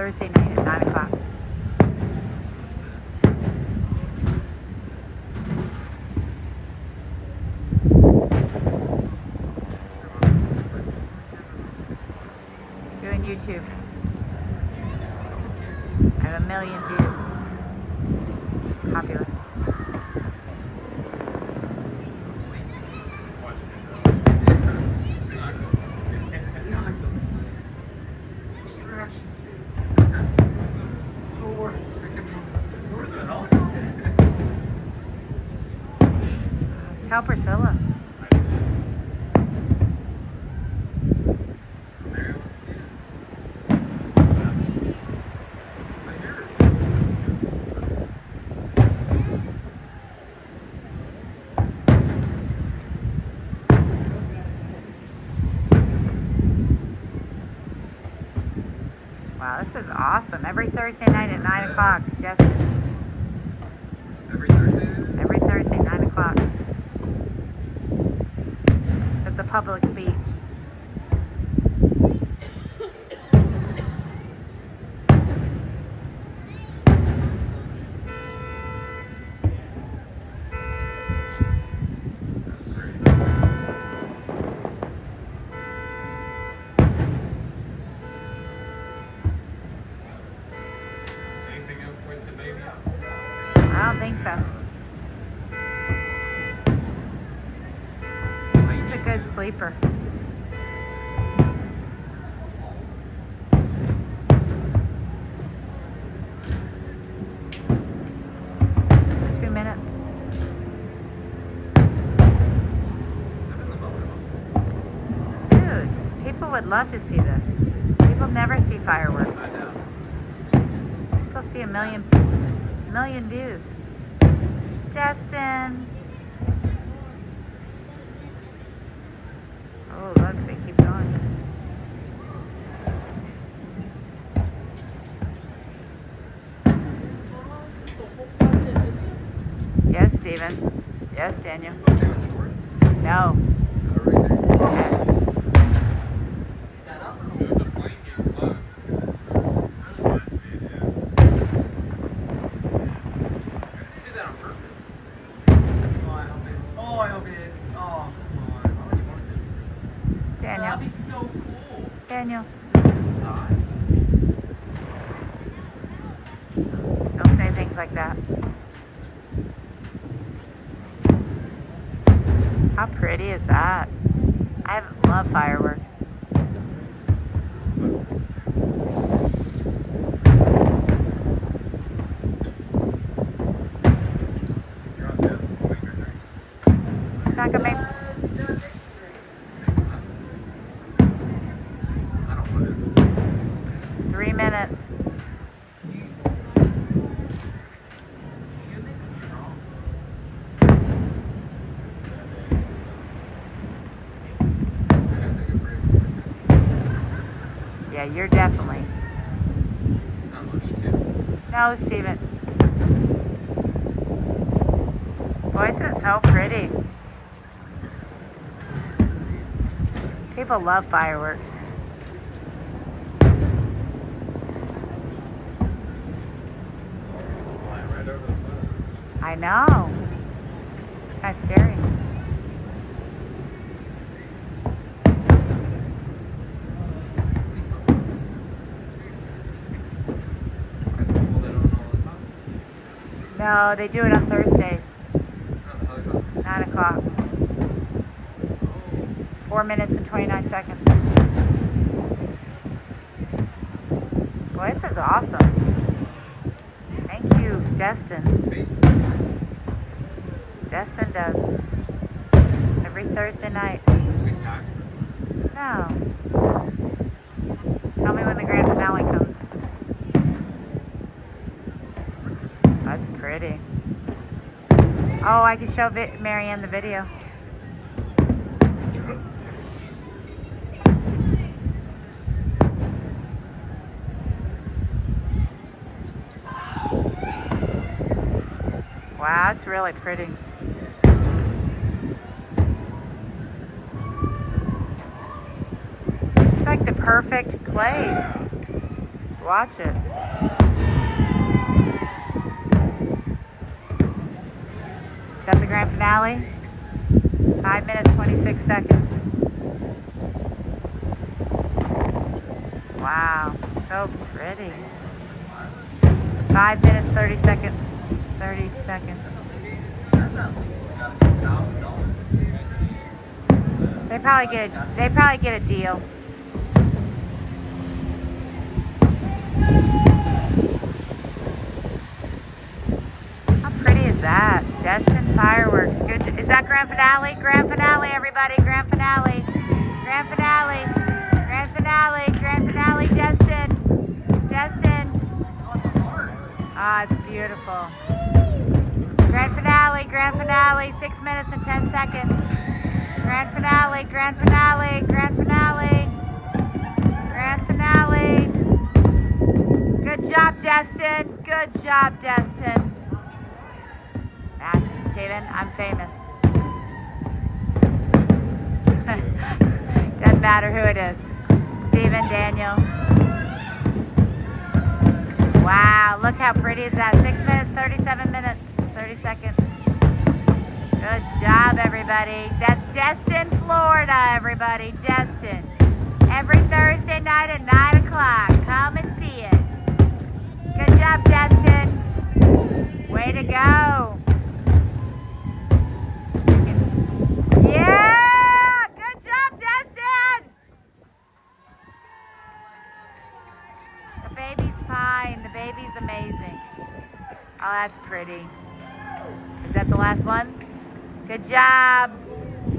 Thursday night at 9 o'clock. Doing YouTube. I have 1 million views. Popular. Tell Priscilla. Wow, this is awesome. Every Thursday night at 9 o'clock, Justin. Every Thursday? Every Thursday, 9 o'clock. It's at the public beach. Anything else with the baby? I don't think so. She's a good sleeper. Dude, people would love to see this. People never see fireworks. I know. People see a million views. Justin. Oh, look, they keep going. Yes, Steven. Yes, Daniel. No. Daniel. That'd be so cool. Daniel. Don't say things like that. How pretty is that? I love fireworks. It's not gonna make 3 minutes. Yeah, you're definitely. No, Steven. Boy, this is so pretty. People love fireworks. I know. Kind of scary. No, they do it on Thursdays. 9 o'clock. 4 minutes and 29 seconds. Boy, this is awesome. Thank you, Destin. Destin does. Every Thursday night. No. Tell me when the grand finale comes. That's pretty. Oh, I can show Marianne the video. Wow, that's really pretty. It's like the perfect place. Watch it. Is that the grand finale? 5 minutes, 26 seconds. Wow, so pretty. 5 minutes, 30 seconds. 30 seconds. They probably get a deal. How pretty is that? Destin fireworks. Good. Is that grand finale? Grand finale, everybody. Grand finale. Grand finale. Grand finale. Grand finale. Destin. Destin. Ah, it's beautiful. Grand finale. Grand finale. 6 minutes and 10 seconds. Grand finale. Grand finale. Grand finale. Grand finale. Good job, Destin. Good job, Destin. Steven, I'm famous. Doesn't matter who it is. Steven, Daniel. Wow, look how pretty is that. 6 minutes, 37 minutes, 30 seconds. Good job, everybody. That's Destin, Florida, everybody. Destin. Every Thursday night at 9 o'clock. Come and see it. Good job, Destin. Way to go. Yeah! Good job, Destin! The baby's fine. The baby's amazing. Oh, that's pretty. Is that the last one? Good job.